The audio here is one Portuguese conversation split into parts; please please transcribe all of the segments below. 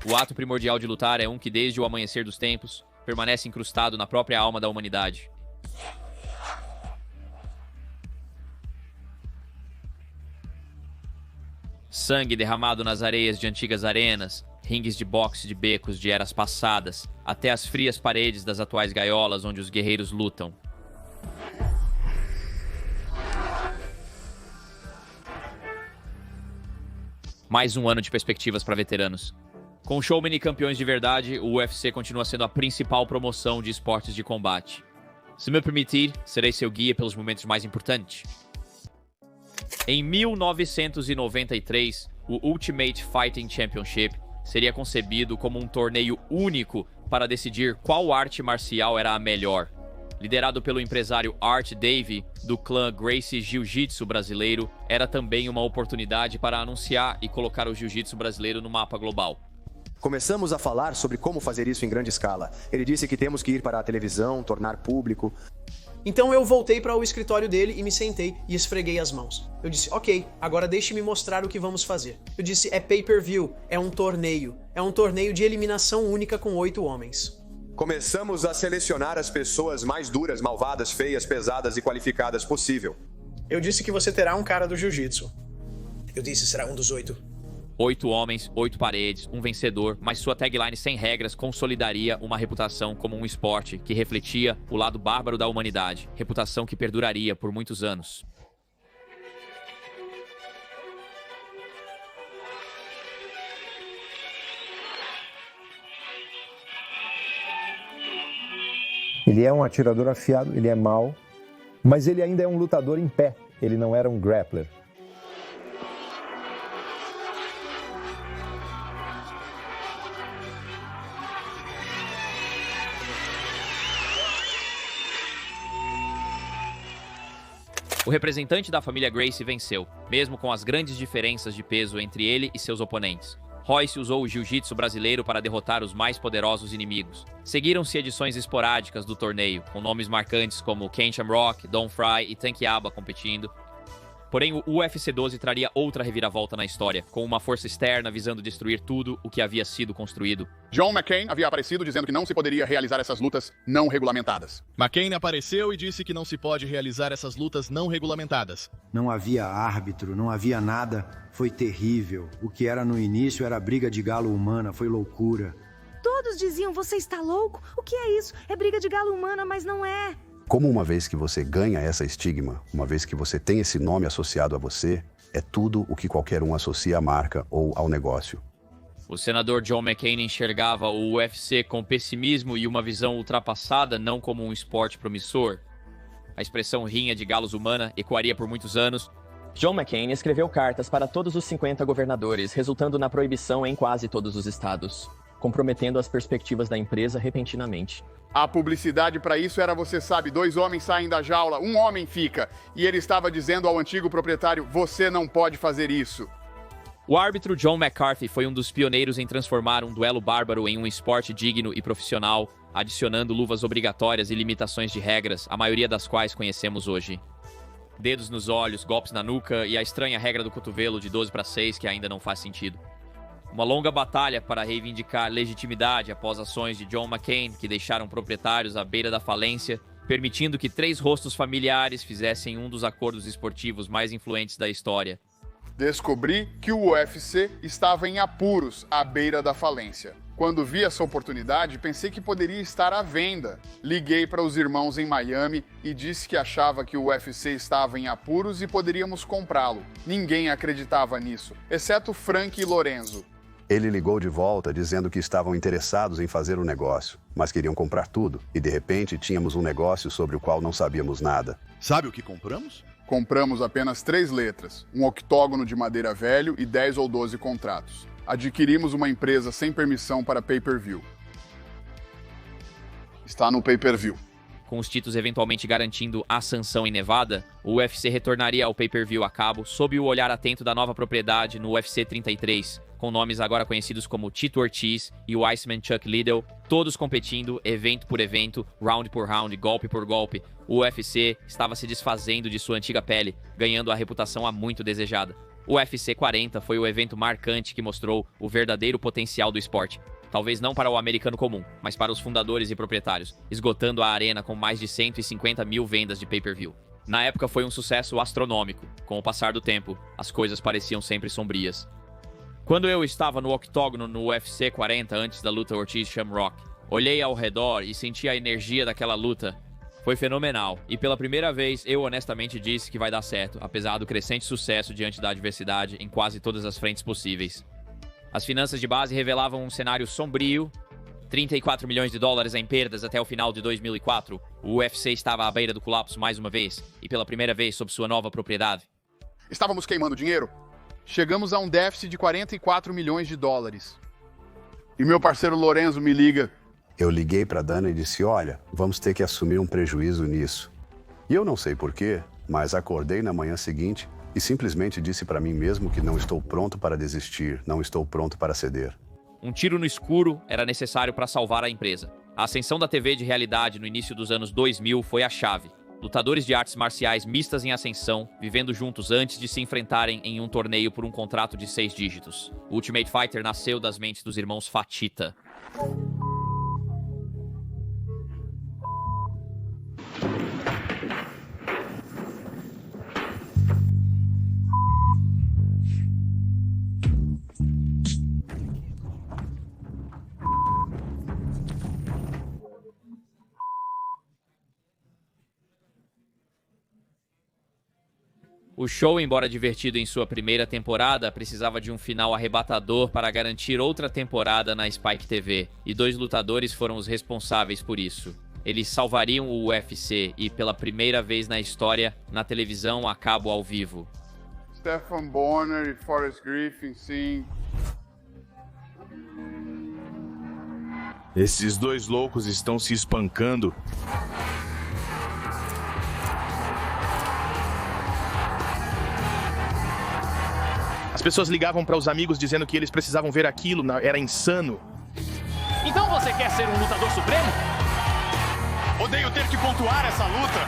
O ato primordial de lutar é um que, desde o amanhecer dos tempos, permanece incrustado na própria alma da humanidade. Sangue derramado nas areias de antigas arenas, ringues de boxe de becos de eras passadas, até as frias paredes das atuais gaiolas onde os guerreiros lutam. Mais um ano de perspectivas para veteranos. Com showmen e campeões de verdade, o UFC continua sendo a principal promoção de esportes de combate. Se me permitir, serei seu guia pelos momentos mais importantes. Em 1993, o Ultimate Fighting Championship seria concebido como um torneio único para decidir qual arte marcial era a melhor. Liderado pelo empresário Art Davie, do clã Gracie Jiu-Jitsu brasileiro, era também uma oportunidade para anunciar e colocar o jiu-jitsu brasileiro no mapa global. Começamos a falar sobre como fazer isso em grande escala. Ele disse que temos que ir para a televisão, tornar público. Então eu voltei para o escritório dele e me sentei e esfreguei as mãos. Eu disse, ok, agora deixe-me mostrar o que vamos fazer. Eu disse, é pay-per-view, é um torneio. É um torneio de eliminação única com 8 homens. Começamos a selecionar as pessoas mais duras, malvadas, feias, pesadas e qualificadas possível. Eu disse que você terá um cara do jiu-jitsu. Eu disse, será um dos 8. 8 homens, 8 paredes, um vencedor, mas sua tagline sem regras consolidaria uma reputação como um esporte que refletia o lado bárbaro da humanidade, reputação que perduraria por muitos anos. Ele é um atirador afiado, ele é mau, mas ele ainda é um lutador em pé, ele não era um grappler. O representante da família Gracie venceu, mesmo com as grandes diferenças de peso entre ele e seus oponentes. Royce usou o jiu-jitsu brasileiro para derrotar os mais poderosos inimigos. Seguiram-se edições esporádicas do torneio, com nomes marcantes como Ken Shamrock, Don Fry e Tank Aba competindo. Porém, o UFC 12 traria outra reviravolta na história, com uma força externa visando destruir tudo o que havia sido construído. John McCain havia aparecido dizendo que não se poderia realizar essas lutas não regulamentadas. McCain apareceu e disse que não se pode realizar essas lutas não regulamentadas. Não havia árbitro, não havia nada. Foi terrível. O que era no início era briga de galo humana, foi loucura. Todos diziam, você está louco? O que é isso? É briga de galo humana, mas não é. Como uma vez que você ganha essa estigma, uma vez que você tem esse nome associado a você, é tudo o que qualquer um associa à marca ou ao negócio. O senador John McCain enxergava o UFC com pessimismo e uma visão ultrapassada, não como um esporte promissor. A expressão rinha de galos humana ecoaria por muitos anos. John McCain escreveu cartas para todos os 50 governadores, resultando na proibição em quase todos os estados, comprometendo as perspectivas da empresa repentinamente. A publicidade para isso era, você sabe, 2 homens saem da jaula, 1 homem fica. E ele estava dizendo ao antigo proprietário, você não pode fazer isso. O árbitro John McCarthy foi um dos pioneiros em transformar um duelo bárbaro em um esporte digno e profissional, adicionando luvas obrigatórias e limitações de regras, a maioria das quais conhecemos hoje. Dedos nos olhos, golpes na nuca e a estranha regra do cotovelo de 12-6 que ainda não faz sentido. Uma longa batalha para reivindicar legitimidade após ações de John McCain que deixaram proprietários à beira da falência, permitindo que 3 rostos familiares fizessem um dos acordos esportivos mais influentes da história. Descobri que o UFC estava em apuros à beira da falência. Quando vi essa oportunidade, pensei que poderia estar à venda. Liguei para os irmãos em Miami e disse que achava que o UFC estava em apuros e poderíamos comprá-lo. Ninguém acreditava nisso, exceto Frank e Lorenzo. Ele ligou de volta dizendo que estavam interessados em fazer o negócio, mas queriam comprar tudo. E de repente tínhamos um negócio sobre o qual não sabíamos nada. Sabe o que compramos? Compramos apenas 3 letras, um octógono de madeira velho e 10 ou 12 contratos. Adquirimos uma empresa sem permissão para pay-per-view. Está no pay-per-view. Com os títulos eventualmente garantindo a sanção em Nevada, o UFC retornaria ao pay-per-view a cabo sob o olhar atento da nova propriedade no UFC 33, com nomes agora conhecidos como Tito Ortiz e o Iceman Chuck Liddell, todos competindo evento por evento, round por round, golpe por golpe. O UFC estava se desfazendo de sua antiga pele, ganhando a reputação há muito desejada. O UFC 40 foi o evento marcante que mostrou o verdadeiro potencial do esporte. Talvez não para o americano comum, mas para os fundadores e proprietários, esgotando a arena com mais de 150 mil vendas de pay-per-view. Na época foi um sucesso astronômico. Com o passar do tempo, as coisas pareciam sempre sombrias. Quando eu estava no octógono no UFC 40 antes da luta Ortiz-Shamrock, olhei ao redor e senti a energia daquela luta. Foi fenomenal, e pela primeira vez eu honestamente disse que vai dar certo, apesar do crescente sucesso diante da adversidade em quase todas as frentes possíveis. As finanças de base revelavam um cenário sombrio, 34 milhões de dólares em perdas até o final de 2004. O UFC estava à beira do colapso mais uma vez, e pela primeira vez sob sua nova propriedade. Estávamos queimando dinheiro? Chegamos a um déficit de 44 milhões de dólares. E meu parceiro Lorenzo me liga. Eu liguei para Dana e disse, olha, vamos ter que assumir um prejuízo nisso. E eu não sei porquê, mas acordei na manhã seguinte e simplesmente disse para mim mesmo que não estou pronto para desistir, não estou pronto para ceder. Um tiro no escuro era necessário para salvar a empresa. A ascensão da TV de realidade no início dos anos 2000 foi a chave. Lutadores de artes marciais mistas em ascensão, vivendo juntos antes de se enfrentarem em um torneio por um contrato de 6 dígitos. O Ultimate Fighter nasceu das mentes dos irmãos Fatita. O show, embora divertido em sua primeira temporada, precisava de um final arrebatador para garantir outra temporada na Spike TV, e 2 lutadores foram os responsáveis por isso. Eles salvariam o UFC e, pela primeira vez na história, na televisão a cabo ao vivo. Stephan Bonnar e Forrest Griffin, sim. Esses 2 loucos estão se espancando. As pessoas ligavam para os amigos dizendo que eles precisavam ver aquilo, era insano. Então você quer ser um lutador supremo? Odeio ter que pontuar essa luta.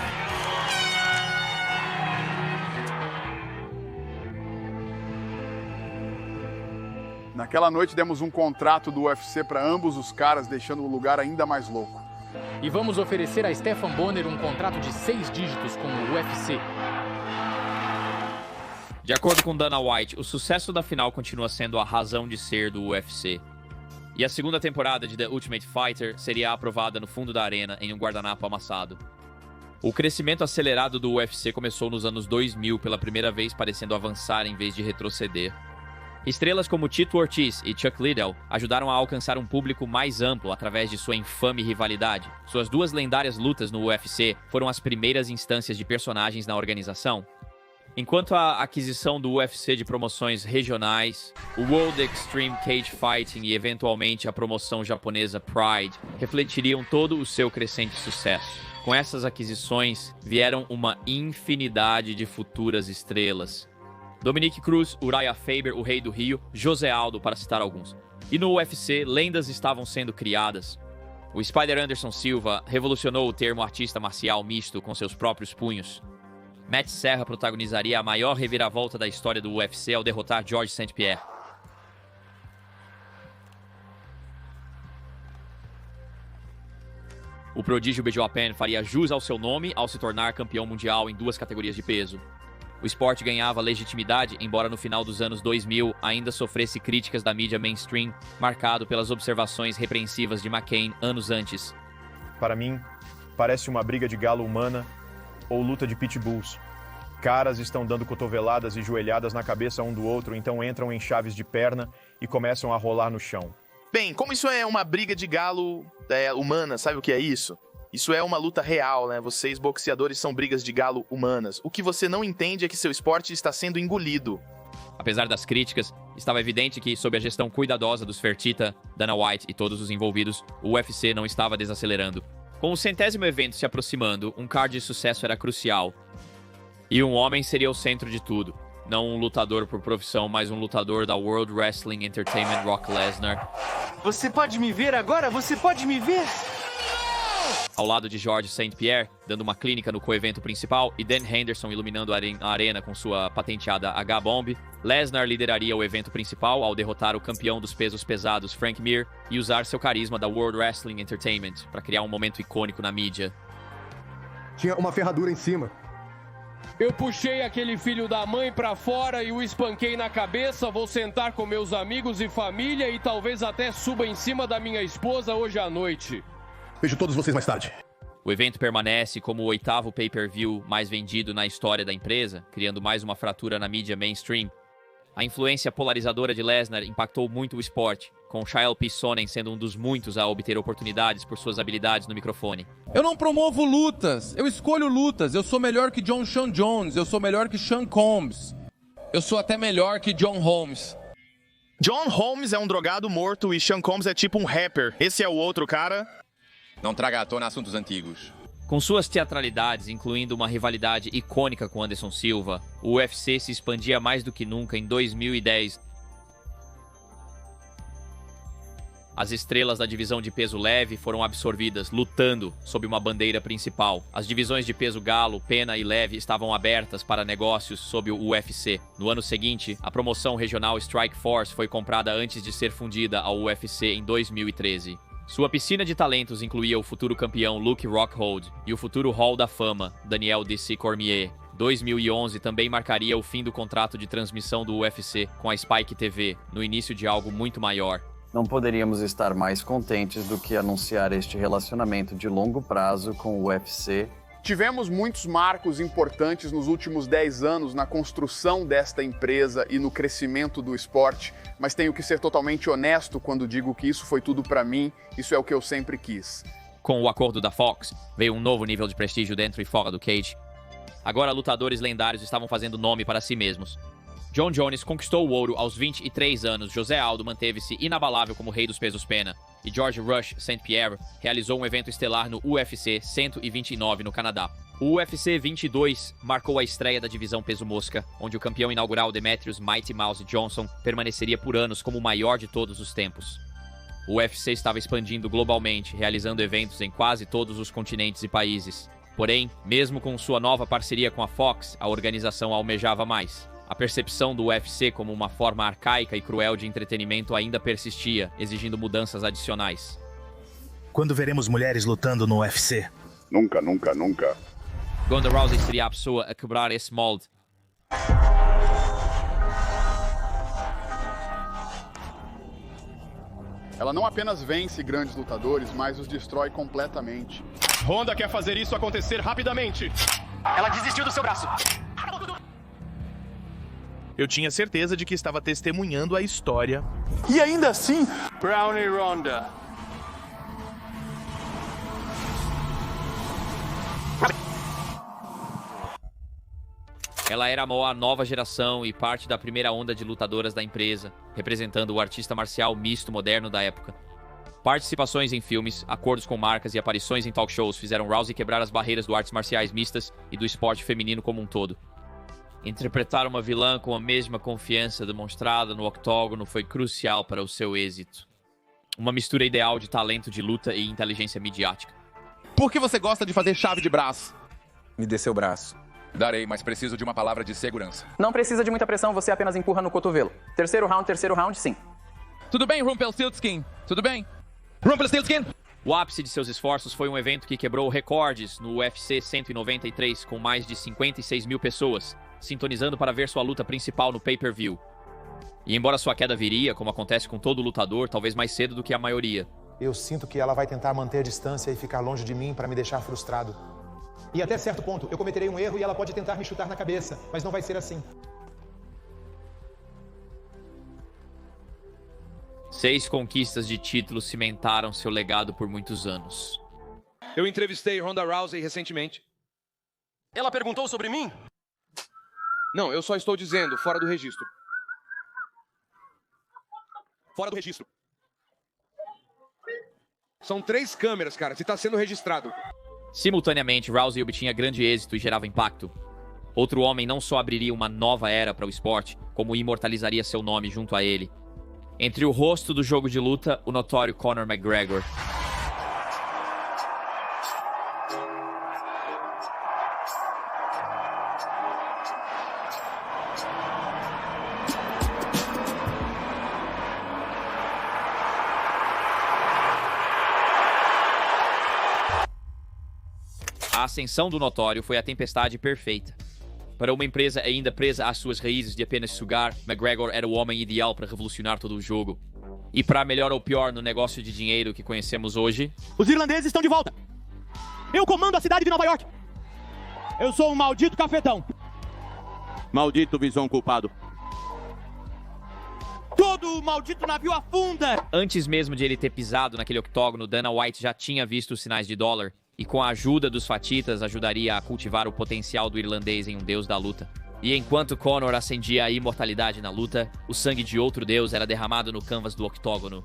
Naquela noite demos um contrato do UFC para ambos os caras, deixando o lugar ainda mais louco. E vamos oferecer a Stephan Bonnar um contrato de 6 dígitos com o UFC. De acordo com Dana White, o sucesso da final continua sendo a razão de ser do UFC. E a segunda temporada de The Ultimate Fighter seria aprovada no fundo da arena em um guardanapo amassado. O crescimento acelerado do UFC começou nos anos 2000, pela primeira vez parecendo avançar em vez de retroceder. Estrelas como Tito Ortiz e Chuck Liddell ajudaram a alcançar um público mais amplo através de sua infame rivalidade. Suas 2 lendárias lutas no UFC foram as primeiras instâncias de personagens na organização. Enquanto a aquisição do UFC de promoções regionais, o World Extreme Cage Fighting e eventualmente a promoção japonesa Pride refletiriam todo o seu crescente sucesso. Com essas aquisições vieram uma infinidade de futuras estrelas. Dominique Cruz, Uriah Faber, o Rei do Rio, José Aldo, para citar alguns. E no UFC, lendas estavam sendo criadas. O Spider Anderson Silva revolucionou o termo artista marcial misto com seus próprios punhos. Matt Serra protagonizaria a maior reviravolta da história do UFC ao derrotar George St. Pierre. O prodígio Bejoapen faria jus ao seu nome ao se tornar campeão mundial em 2 categorias de peso. O esporte ganhava legitimidade, embora no final dos anos 2000 ainda sofresse críticas da mídia mainstream, marcado pelas observações repreensivas de McCain anos antes. Para mim, parece uma briga de galo humana ou luta de pitbulls. Caras estão dando cotoveladas e joelhadas na cabeça um do outro, então entram em chaves de perna e começam a rolar no chão. Bem, como isso é uma briga de galo humana, sabe o que é isso? Isso é uma luta real, né? Vocês, boxeadores, são brigas de galo humanas. O que você não entende é que seu esporte está sendo engolido. Apesar das críticas, estava evidente que, sob a gestão cuidadosa dos Fertitta, Dana White e todos os envolvidos, o UFC não estava desacelerando. Com o 100º evento se aproximando, um card de sucesso era crucial. E um homem seria o centro de tudo. Não um lutador por profissão, mas um lutador da World Wrestling Entertainment, Brock Lesnar. Você pode me ver agora? Você pode me ver? Ao lado de George St. Pierre, dando uma clínica no coevento principal, e Dan Henderson iluminando a arena com sua patenteada H-Bomb, Lesnar lideraria o evento principal ao derrotar o campeão dos pesos pesados Frank Mir e usar seu carisma da World Wrestling Entertainment para criar um momento icônico na mídia. Tinha uma ferradura em cima. Eu puxei aquele filho da mãe pra fora e o espanquei na cabeça. Vou sentar com meus amigos e família e talvez até suba em cima da minha esposa hoje à noite. Vejo todos vocês mais tarde. O evento permanece como o 8º pay-per-view mais vendido na história da empresa, criando mais uma fratura na mídia mainstream. A influência polarizadora de Lesnar impactou muito o esporte, com Chael P. Sonnen sendo um dos muitos a obter oportunidades por suas habilidades no microfone. Eu não promovo lutas, eu escolho lutas. Eu sou melhor que Sean Jones, eu sou melhor que Sean Combs. Eu sou até melhor que John Holmes. John Holmes é um drogado morto e Sean Combs é tipo um rapper. Esse é o outro cara. Não traga à tona assuntos antigos. Com suas teatralidades, incluindo uma rivalidade icônica com Anderson Silva, o UFC se expandia mais do que nunca em 2010. As estrelas da divisão de peso leve foram absorvidas, lutando sob uma bandeira principal. As divisões de peso galo, pena e leve estavam abertas para negócios sob o UFC. No ano seguinte, a promoção regional Strike Force foi comprada antes de ser fundida ao UFC em 2013. Sua piscina de talentos incluía o futuro campeão Luke Rockhold e o futuro Hall da Fama, Daniel D.C. Cormier. 2011 também marcaria o fim do contrato de transmissão do UFC com a Spike TV, no início de algo muito maior. Não poderíamos estar mais contentes do que anunciar este relacionamento de longo prazo com o UFC. Tivemos muitos marcos importantes nos últimos 10 anos na construção desta empresa e no crescimento do esporte, mas tenho que ser totalmente honesto quando digo que isso foi tudo para mim, isso é o que eu sempre quis. Com o acordo da Fox, veio um novo nível de prestígio dentro e fora do cage. Agora lutadores lendários estavam fazendo nome para si mesmos. John Jones conquistou o ouro aos 23 anos, José Aldo manteve-se inabalável como rei dos pesos pena, e George Rush St. Pierre realizou um evento estelar no UFC 129 no Canadá. O UFC 22 marcou a estreia da divisão peso mosca, onde o campeão inaugural Demetrius Mighty Mouse Johnson permaneceria por anos como o maior de todos os tempos. O UFC estava expandindo globalmente, realizando eventos em quase todos os continentes e países. Porém, mesmo com sua nova parceria com a Fox, a organização almejava mais. A percepção do UFC como uma forma arcaica e cruel de entretenimento ainda persistia, exigindo mudanças adicionais. Quando veremos mulheres lutando no UFC? Nunca, nunca, nunca. Ronda Rousey seria a pessoa a quebrar esse molde. Ela não apenas vence grandes lutadores, mas os destrói completamente. Ronda quer fazer isso acontecer rapidamente. Ela desistiu do seu braço. Eu tinha certeza de que estava testemunhando a história. E ainda assim, Brownie Ronda. Ela era a nova geração e parte da primeira onda de lutadoras da empresa, representando o artista marcial misto moderno da época. Participações em filmes, acordos com marcas e aparições em talk shows fizeram Rousey quebrar as barreiras do artes marciais mistas e do esporte feminino como um todo. Interpretar uma vilã com a mesma confiança demonstrada no octógono foi crucial para o seu êxito. Uma mistura ideal de talento de luta e inteligência midiática. Por que você gosta de fazer chave de braço? Me dê seu braço. Darei, mas preciso de uma palavra de segurança. Não precisa de muita pressão, você apenas empurra no cotovelo. Terceiro round, sim. Tudo bem, Rumpelstiltskin? Tudo bem? Rumpelstiltskin? O ápice de seus esforços foi um evento que quebrou recordes no UFC 193 com mais de 56 mil pessoas, sintonizando para ver sua luta principal no pay-per-view. E embora sua queda viria, como acontece com todo lutador, talvez mais cedo do que a maioria. Eu sinto que ela vai tentar manter a distância e ficar longe de mim para me deixar frustrado. E até certo ponto, eu cometerei um erro e ela pode tentar me chutar na cabeça, mas não vai ser assim. 6 conquistas de título cimentaram seu legado por muitos anos. Eu entrevistei Ronda Rousey recentemente. Ela perguntou sobre mim? Não, eu só estou dizendo, fora do registro. Fora do registro. São 3 câmeras, cara, se tá sendo registrado. Simultaneamente, Rousey obtinha grande êxito e gerava impacto. Outro homem não só abriria uma nova era para o esporte, como imortalizaria seu nome junto a ele. Entre o rosto do jogo de luta, o notório Conor McGregor. A ascensão do Notório foi a tempestade perfeita. Para uma empresa ainda presa às suas raízes de apenas sugar, McGregor era o homem ideal para revolucionar todo o jogo. E para melhor ou pior no negócio de dinheiro que conhecemos hoje... Os irlandeses estão de volta. Eu comando a cidade de Nova York. Eu sou um maldito cafetão. Maldito visão culpado. Todo maldito navio afunda! Antes mesmo de ele ter pisado naquele octógono, Dana White já tinha visto os sinais de dólar e com a ajuda dos fatitas ajudaria a cultivar o potencial do irlandês em um deus da luta. E enquanto Conor acendia a imortalidade na luta, o sangue de outro deus era derramado no canvas do octógono.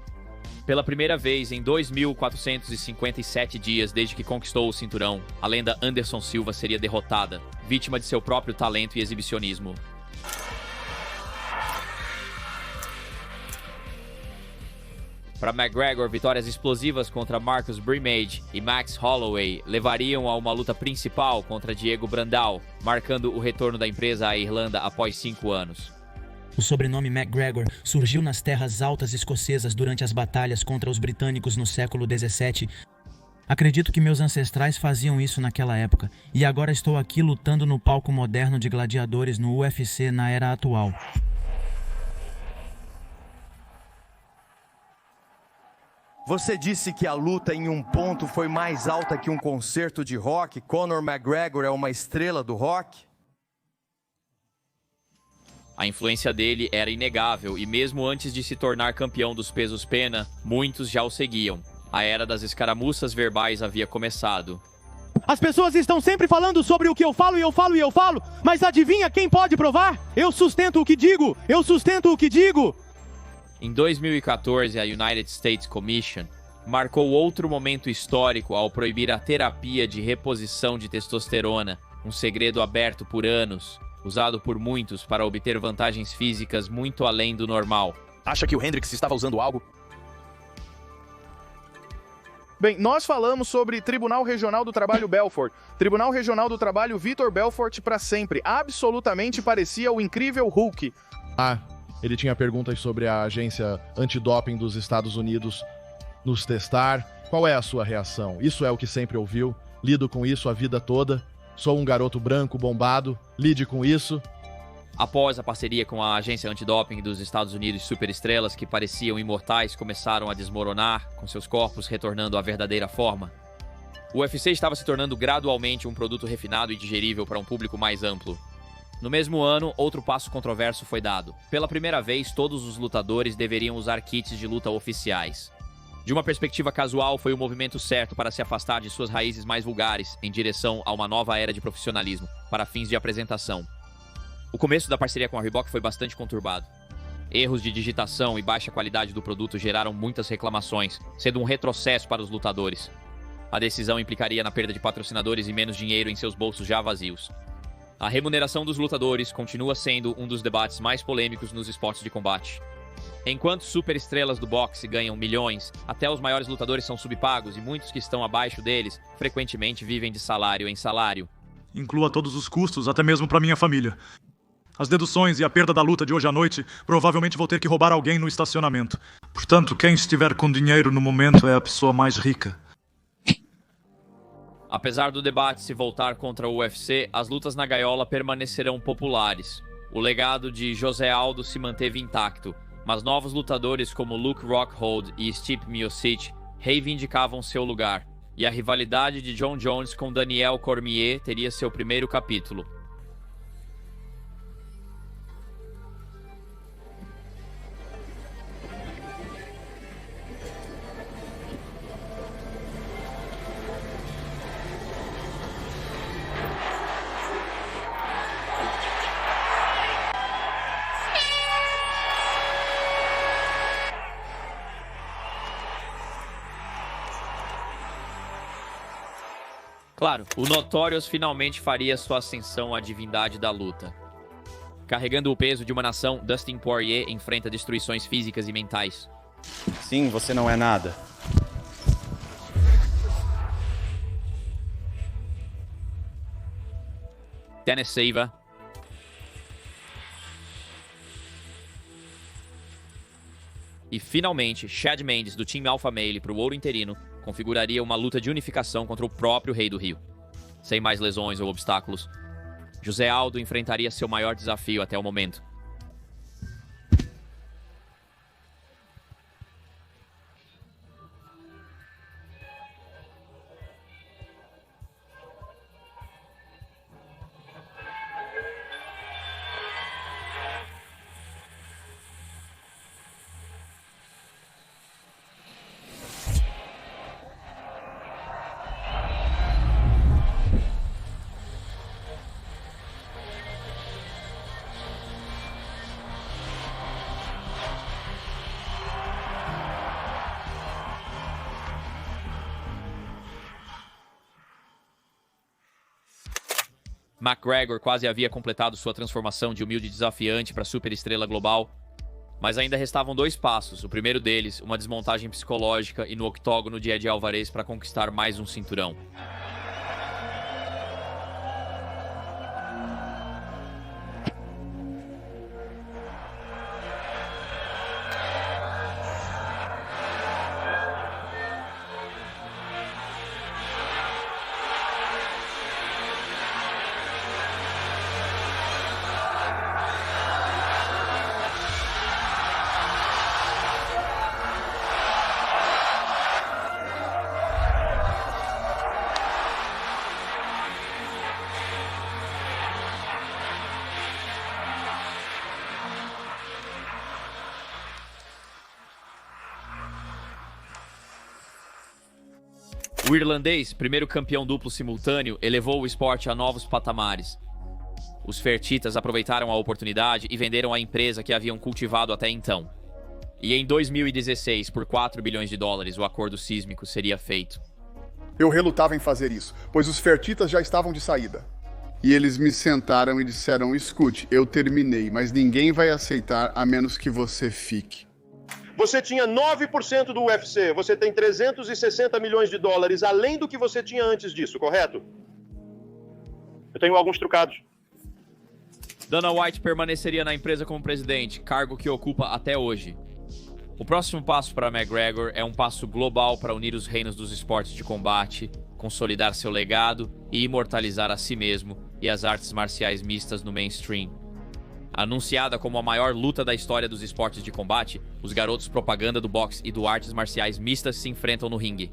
Pela primeira vez em 2.457 dias desde que conquistou o cinturão, a lenda Anderson Silva seria derrotada, vítima de seu próprio talento e exibicionismo. Para McGregor, vitórias explosivas contra Marcus Brimage e Max Holloway levariam a uma luta principal contra Diego Brandao, marcando o retorno da empresa à Irlanda após 5 anos. O sobrenome McGregor surgiu nas terras altas escocesas durante as batalhas contra os britânicos no século XVII. Acredito que meus ancestrais faziam isso naquela época, e agora estou aqui lutando no palco moderno de gladiadores no UFC na era atual. Você disse que a luta em um ponto foi mais alta que um concerto de rock? Conor McGregor é uma estrela do rock? A influência dele era inegável e mesmo antes de se tornar campeão dos pesos pena, muitos já o seguiam. A era das escaramuças verbais havia começado. As pessoas estão sempre falando sobre o que eu falo e eu falo e eu falo, mas adivinha quem pode provar? Eu sustento o que digo! Eu sustento o que digo! Em 2014, a United States Commission marcou outro momento histórico ao proibir a terapia de reposição de testosterona, um segredo aberto por anos, usado por muitos para obter vantagens físicas muito além do normal. Acha que o Hendricks estava usando algo? Bem, nós falamos sobre Tribunal Regional do Trabalho Belfort. Tribunal Regional do Trabalho Vitor Belfort para sempre. Absolutamente parecia o incrível Hulk. Ele tinha perguntas sobre a agência antidoping dos Estados Unidos nos testar. Qual é a sua reação? Isso é o que sempre ouviu? Lido com isso a vida toda? Sou um garoto branco bombado? Lide com isso? Após a parceria com a agência antidoping dos Estados Unidos, superestrelas que pareciam imortais começaram a desmoronar, com seus corpos retornando à verdadeira forma. O UFC estava se tornando gradualmente um produto refinado e digerível para um público mais amplo. No mesmo ano, outro passo controverso foi dado. Pela primeira vez, todos os lutadores deveriam usar kits de luta oficiais. De uma perspectiva casual, foi o movimento certo para se afastar de suas raízes mais vulgares, em direção a uma nova era de profissionalismo, para fins de apresentação. O começo da parceria com a Reebok foi bastante conturbado. Erros de digitação e baixa qualidade do produto geraram muitas reclamações, sendo um retrocesso para os lutadores. A decisão implicaria na perda de patrocinadores e menos dinheiro em seus bolsos já vazios. A remuneração dos lutadores continua sendo um dos debates mais polêmicos nos esportes de combate. Enquanto superestrelas do boxe ganham milhões, até os maiores lutadores são subpagos e muitos que estão abaixo deles frequentemente vivem de salário em salário. Inclua todos os custos, até mesmo para minha família. As deduções e a perda da luta de hoje à noite, provavelmente vou ter que roubar alguém no estacionamento. Portanto, quem estiver com dinheiro no momento é a pessoa mais rica. Apesar do debate se voltar contra o UFC, as lutas na gaiola permanecerão populares. O legado de José Aldo se manteve intacto, mas novos lutadores como Luke Rockhold e Stipe Miocic reivindicavam seu lugar, e a rivalidade de Jon Jones com Daniel Cormier teria seu primeiro capítulo. Claro, o Notorious finalmente faria sua ascensão à divindade da luta. Carregando o peso de uma nação, Dustin Poirier enfrenta destruições físicas e mentais. Sim, você não é nada. Dennis Silva. E finalmente, Chad Mendes, do time Alpha Male para o ouro interino, configuraria uma luta de unificação contra o próprio Rei do Rio. sem mais lesões ou obstáculos. José Aldo enfrentaria seu maior desafio até o momento. McGregor quase havia completado sua transformação de humilde desafiante para superestrela global, mas ainda restavam 2 passos. O primeiro deles, uma desmontagem psicológica e no octógono de Eddie Alvarez para conquistar mais um cinturão. O irlandês, primeiro campeão duplo simultâneo, elevou o esporte a novos patamares. Os Fertitas aproveitaram a oportunidade e venderam a empresa que haviam cultivado até então. E em 2016, por 4 bilhões de dólares, o acordo sísmico seria feito. Eu relutava em fazer isso, pois os Fertitas já estavam de saída. E eles me sentaram e disseram, escute, eu terminei, mas ninguém vai aceitar a menos que você fique. Você tinha 9% do UFC, você tem 360 milhões de dólares, além do que você tinha antes disso, correto? Eu tenho alguns trucados. Dana White permaneceria na empresa como presidente, cargo que ocupa até hoje. O próximo passo para McGregor é um passo global para unir os reinos dos esportes de combate, consolidar seu legado e imortalizar a si mesmo e as artes marciais mistas no mainstream. Anunciada como a maior luta da história dos esportes de combate, os garotos propaganda do boxe e do artes marciais mistas se enfrentam no ringue.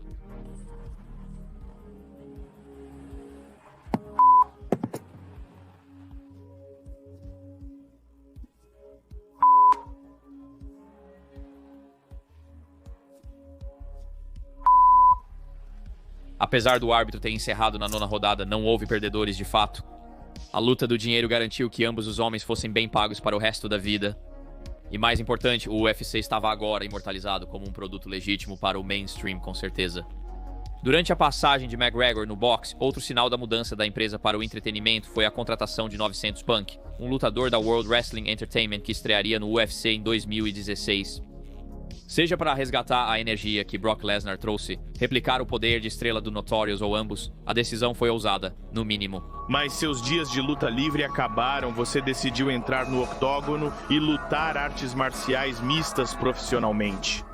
Apesar do árbitro ter encerrado na 9ª rodada, não houve perdedores de fato. A luta do dinheiro garantiu que ambos os homens fossem bem pagos para o resto da vida. E mais importante, o UFC estava agora imortalizado como um produto legítimo para o mainstream, com certeza. Durante a passagem de McGregor no boxe, outro sinal da mudança da empresa para o entretenimento foi a contratação de 900 Punk, um lutador da World Wrestling Entertainment que estrearia no UFC em 2016. Seja para resgatar a energia que Brock Lesnar trouxe, replicar o poder de estrela do Notorious ou ambos, a decisão foi ousada, no mínimo. Mas seus dias de luta livre acabaram, você decidiu entrar no octógono e lutar artes marciais mistas profissionalmente.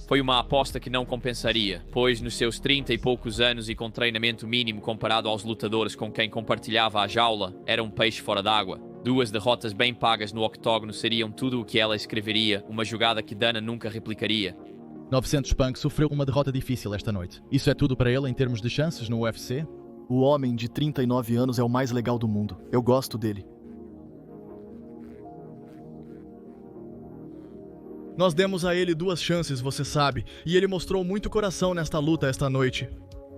Foi uma aposta que não compensaria, pois nos seus 30 e poucos anos e com treinamento mínimo comparado aos lutadores com quem compartilhava a jaula, era um peixe fora d'água. 2 derrotas bem pagas no octógono seriam tudo o que ela escreveria, uma jogada que Dana nunca replicaria. 900 Punk sofreu uma derrota difícil esta noite. Isso é tudo para ele em termos de chances no UFC? O homem de 39 anos é o mais legal do mundo. Eu gosto dele. Nós demos a ele 2 chances, você sabe, e ele mostrou muito coração nesta luta esta noite.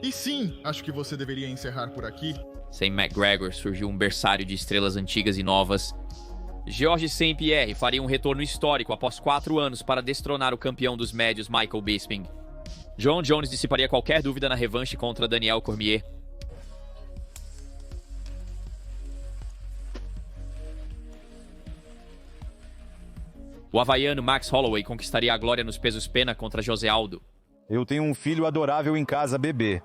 E sim, acho que você deveria encerrar por aqui. Sem McGregor surgiu um berçário de estrelas antigas e novas. Georges St-Pierre faria um retorno histórico após 4 anos para destronar o campeão dos médios Michael Bisping. John Jones dissiparia qualquer dúvida na revanche contra Daniel Cormier. O havaiano Max Holloway conquistaria a glória nos pesos pena contra José Aldo. Eu tenho um filho adorável em casa, bebê.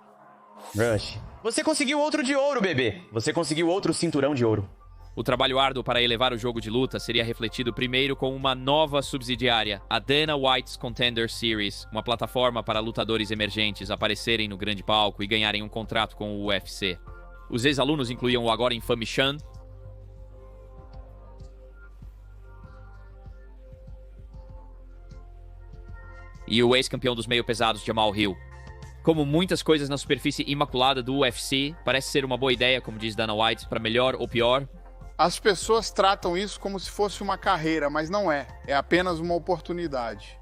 Rush. Você conseguiu outro de ouro, bebê. Você conseguiu outro cinturão de ouro. O trabalho árduo para elevar o jogo de luta seria refletido primeiro com uma nova subsidiária, a Dana White's Contender Series, uma plataforma para lutadores emergentes aparecerem no grande palco e ganharem um contrato com o UFC. Os ex-alunos incluíam o agora infame Sean, e o ex-campeão dos meio-pesados Jamal Hill. Como muitas coisas na superfície imaculada do UFC, parece ser uma boa ideia, como diz Dana White, para melhor ou pior. As pessoas tratam isso como se fosse uma carreira, mas não é. É apenas uma oportunidade.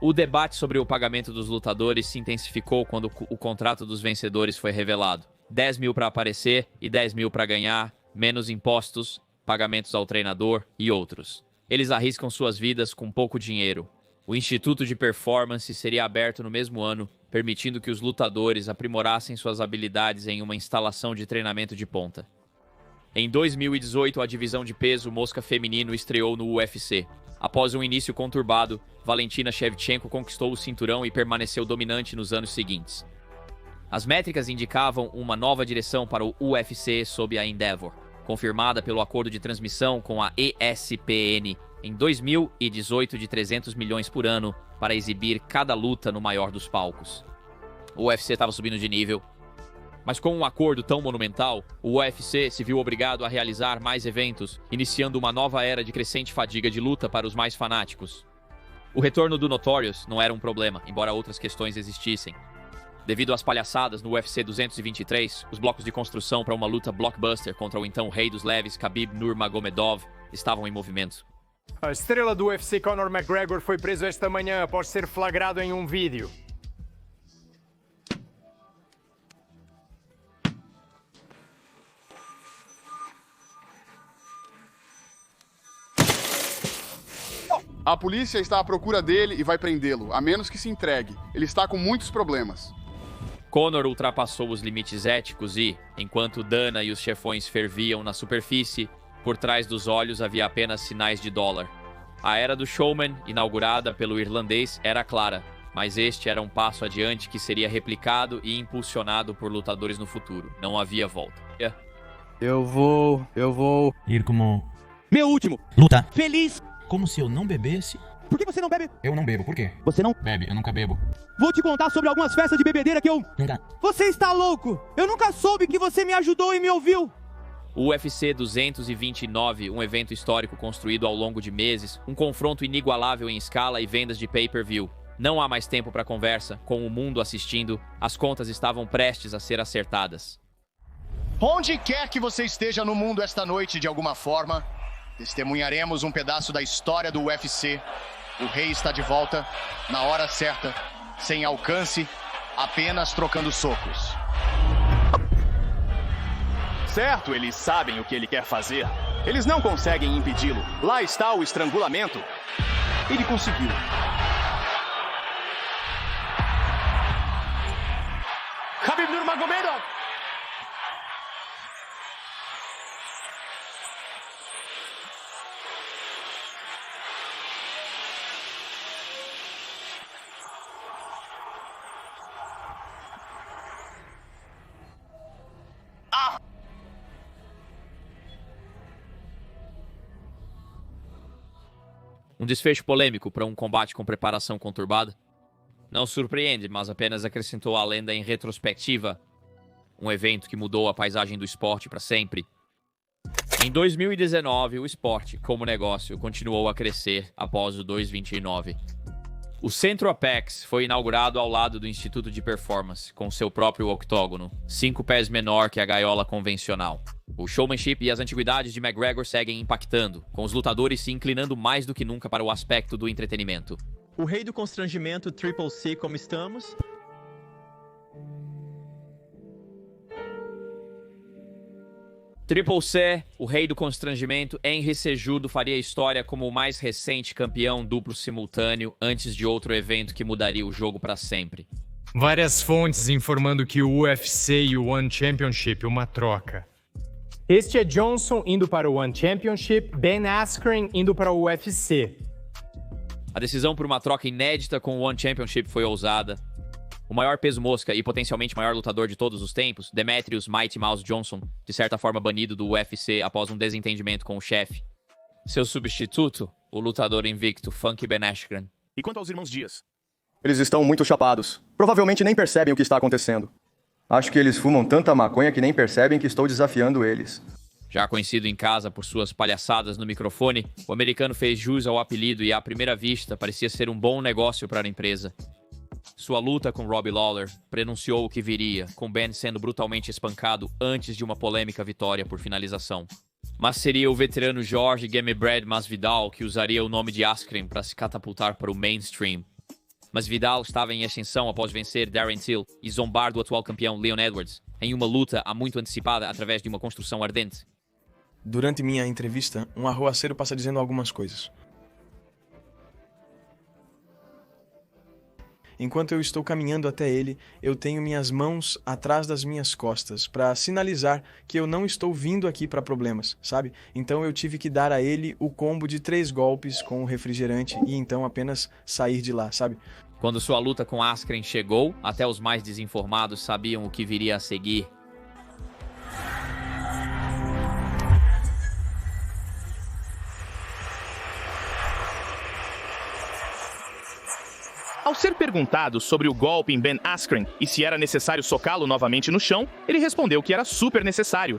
O debate sobre o pagamento dos lutadores se intensificou quando o contrato dos vencedores foi revelado. 10 mil para aparecer e 10 mil para ganhar, menos impostos, pagamentos ao treinador e outros. Eles arriscam suas vidas com pouco dinheiro. O Instituto de Performance seria aberto no mesmo ano, permitindo que os lutadores aprimorassem suas habilidades em uma instalação de treinamento de ponta. Em 2018, a divisão de peso mosca feminino estreou no UFC. Após um início conturbado, Valentina Shevchenko conquistou o cinturão e permaneceu dominante nos anos seguintes. As métricas indicavam uma nova direção para o UFC sob a Endeavor, confirmada pelo acordo de transmissão com a ESPN em 2018 de 300 milhões por ano para exibir cada luta no maior dos palcos. O UFC estava subindo de nível, mas com um acordo tão monumental, o UFC se viu obrigado a realizar mais eventos, iniciando uma nova era de crescente fadiga de luta para os mais fanáticos. O retorno do Notorious não era um problema, embora outras questões existissem. Devido às palhaçadas no UFC 223, os blocos de construção para uma luta blockbuster contra o então rei dos leves Khabib Nurmagomedov estavam em movimento. A estrela do UFC Conor McGregor foi preso esta manhã após ser flagrado em um vídeo. A polícia está à procura dele e vai prendê-lo, a menos que se entregue. Ele está com muitos problemas. Conor ultrapassou os limites éticos e, enquanto Dana e os chefões ferviam na superfície, por trás dos olhos havia apenas sinais de dólar. A era do showman, inaugurada pelo irlandês, era clara, mas este era um passo adiante que seria replicado e impulsionado por lutadores no futuro. Não havia volta. Eu vou... Ir como... Meu último! Luta! Feliz! Como se eu não bebesse? Por que você não bebe? Eu não bebo, por quê? Você não... Bebe, eu nunca bebo. Vou te contar sobre algumas festas de bebedeira que eu... Nunca. Você está louco! Eu nunca soube que você me ajudou e me ouviu! O UFC 229, um evento histórico construído ao longo de meses, um confronto inigualável em escala e vendas de pay-per-view. Não há mais tempo para conversa, com o mundo assistindo, as contas estavam prestes a ser acertadas. Onde quer que você esteja no mundo esta noite, de alguma forma, testemunharemos um pedaço da história do UFC. O rei está de volta, na hora certa, sem alcance, apenas trocando socos. Certo, eles sabem o que ele quer fazer. Eles não conseguem impedi-lo. Lá está o estrangulamento. Ele conseguiu. Khabib Nurmagomedov! Um desfecho polêmico para um combate com preparação conturbada? Não surpreende, mas apenas acrescentou a lenda em retrospectiva. Um evento que mudou a paisagem do esporte para sempre. Em 2019, o esporte, como negócio, continuou a crescer após o 229. O Centro Apex foi inaugurado ao lado do Instituto de Performance, com seu próprio octógono, 5 pés menor que a gaiola convencional. O showmanship e as antiguidades de McGregor seguem impactando, com os lutadores se inclinando mais do que nunca para o aspecto do entretenimento. O rei do constrangimento, Triple C, como estamos? Triple C, o rei do constrangimento, Henry Cejudo faria história como o mais recente campeão duplo simultâneo antes de outro evento que mudaria o jogo para sempre. Várias fontes informando que o UFC e o One Championship, uma troca. Este é Johnson indo para o One Championship, Ben Askren indo para o UFC. A decisão por uma troca inédita com o One Championship foi ousada. O maior peso mosca e potencialmente maior lutador de todos os tempos, Demetrius Mighty Mouse Johnson, de certa forma banido do UFC após um desentendimento com o chefe. Seu substituto, o lutador invicto Funky Ben Askren. E quanto aos irmãos Dias? Eles estão muito chapados. Provavelmente nem percebem o que está acontecendo. Acho que eles fumam tanta maconha que nem percebem que estou desafiando eles. Já conhecido em casa por suas palhaçadas no microfone, o americano fez jus ao apelido e, à primeira vista, parecia ser um bom negócio para a empresa. Sua luta com Robbie Lawler prenunciou o que viria, com Ben sendo brutalmente espancado antes de uma polêmica vitória por finalização. Mas seria o veterano Jorge Gamebred Masvidal que usaria o nome de Askren para se catapultar para o mainstream. Mas Vidal estava em ascensão após vencer Darren Till e zombar do atual campeão Leon Edwards, em uma luta há muito antecipada através de uma construção ardente. Durante minha entrevista, um arruaceiro passa dizendo algumas coisas. Enquanto eu estou caminhando até ele, eu tenho minhas mãos atrás das minhas costas para sinalizar que eu não estou vindo aqui para problemas, sabe? Então eu tive que dar a ele o combo de 3 golpes com o refrigerante e então apenas sair de lá, sabe? Quando sua luta com Askren chegou, até os mais desinformados sabiam o que viria a seguir. Ao ser perguntado sobre o golpe em Ben Askren e se era necessário socá-lo novamente no chão, ele respondeu que era super necessário.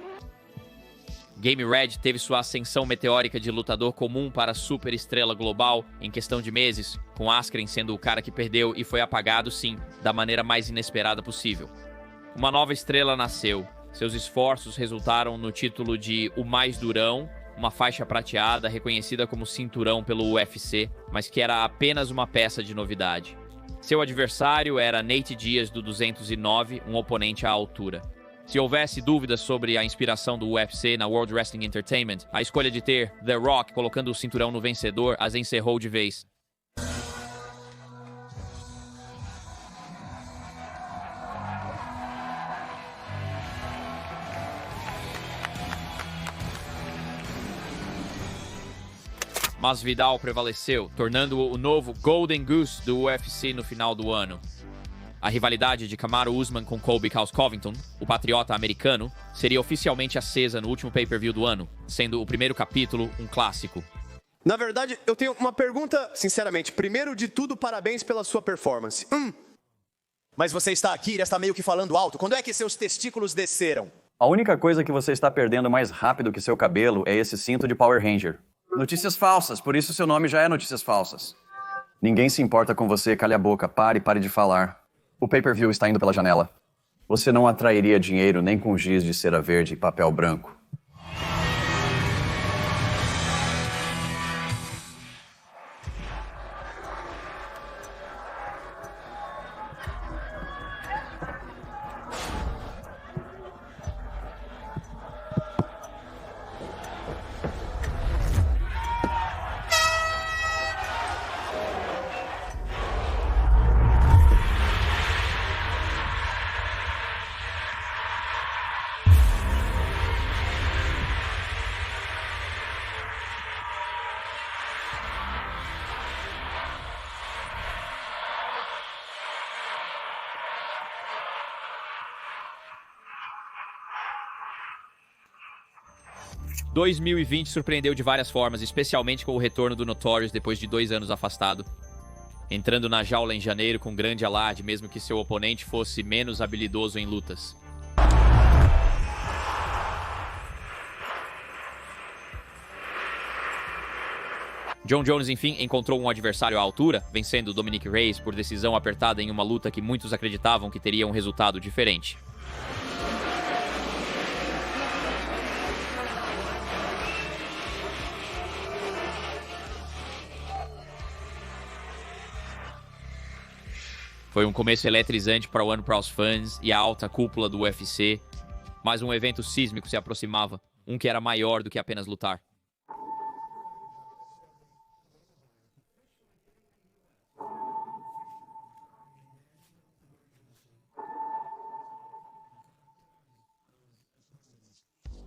Game Red teve sua ascensão meteórica de lutador comum para super estrela global em questão de meses, com Askren sendo o cara que perdeu e foi apagado, sim, da maneira mais inesperada possível. Uma nova estrela nasceu. Seus esforços resultaram no título de O Mais Durão, uma faixa prateada reconhecida como cinturão pelo UFC, mas que era apenas uma peça de novidade. Seu adversário era Nate Diaz do 209, um oponente à altura. Se houvesse dúvidas sobre a inspiração do UFC na World Wrestling Entertainment, a escolha de ter The Rock colocando o cinturão no vencedor as encerrou de vez. Mas Vidal prevaleceu, tornando-o o novo Golden Goose do UFC no final do ano. A rivalidade de Kamaru Usman com Colby Covington, o patriota americano, seria oficialmente acesa no último pay-per-view do ano, sendo o primeiro capítulo um clássico. Na verdade, eu tenho uma pergunta, sinceramente. Primeiro de tudo, parabéns pela sua performance. Mas você está aqui e está meio que falando alto. Quando é que seus testículos desceram? A única coisa que você está perdendo mais rápido que seu cabelo é esse cinto de Power Ranger. Notícias falsas, por isso seu nome já é Notícias Falsas. Ninguém se importa com você, calhe a boca, pare de falar. O pay-per-view está indo pela janela. Você não atrairia dinheiro nem com giz de cera verde e papel branco. – 2020 surpreendeu de várias formas, especialmente com o retorno do Notorious depois de 2 anos afastado. Entrando na jaula em janeiro com grande alarde, mesmo que seu oponente fosse menos habilidoso em lutas. John Jones, enfim, encontrou um adversário à altura, vencendo Dominic Reyes por decisão apertada em uma luta que muitos acreditavam que teria um resultado diferente. Foi um começo eletrizante para o ano para os fãs e a alta cúpula do UFC, mas um evento sísmico se aproximava, um que era maior do que apenas lutar.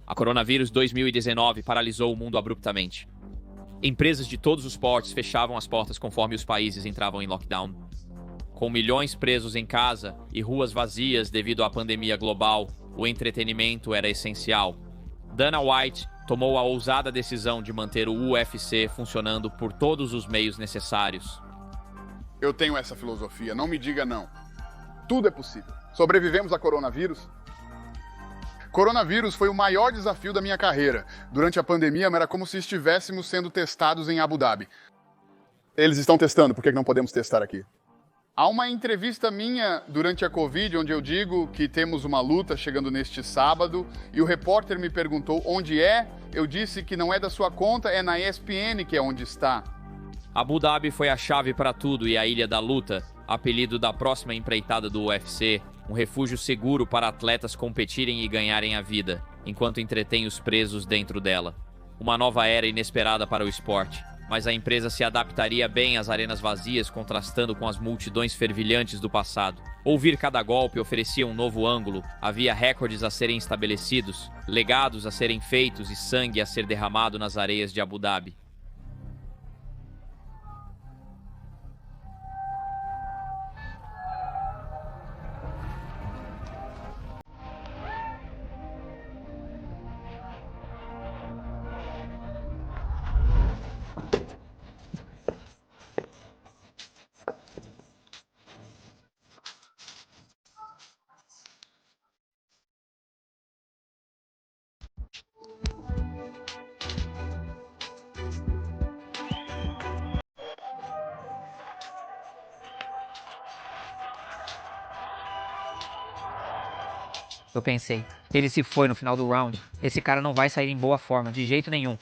A coronavírus 2019 paralisou o mundo abruptamente. Empresas de todos os portes fechavam as portas conforme os países entravam em lockdown. Com milhões presos em casa e ruas vazias devido à pandemia global, o entretenimento era essencial. Dana White tomou a ousada decisão de manter o UFC funcionando por todos os meios necessários. Eu tenho essa filosofia, não me diga não. Tudo é possível. Sobrevivemos a coronavírus? Coronavírus foi o maior desafio da minha carreira. Durante a pandemia, era como se estivéssemos sendo testados em Abu Dhabi. Eles estão testando, por que não podemos testar aqui? Há uma entrevista minha durante a Covid, onde eu digo que temos uma luta chegando neste sábado, e o repórter me perguntou onde é. Eu disse que não é da sua conta, é na ESPN que é onde está. Abu Dhabi foi a chave para tudo e a Ilha da Luta, apelido da próxima empreitada do UFC, um refúgio seguro para atletas competirem e ganharem a vida, enquanto entretém os presos dentro dela. Uma nova era inesperada para o esporte, mas a empresa se adaptaria bem às arenas vazias, contrastando com as multidões fervilhantes do passado. Ouvir cada golpe oferecia um novo ângulo, havia recordes a serem estabelecidos, legados a serem feitos e sangue a ser derramado nas areias de Abu Dhabi. Eu pensei, ele se foi no final do round. Esse cara não vai sair em boa forma, de jeito nenhum.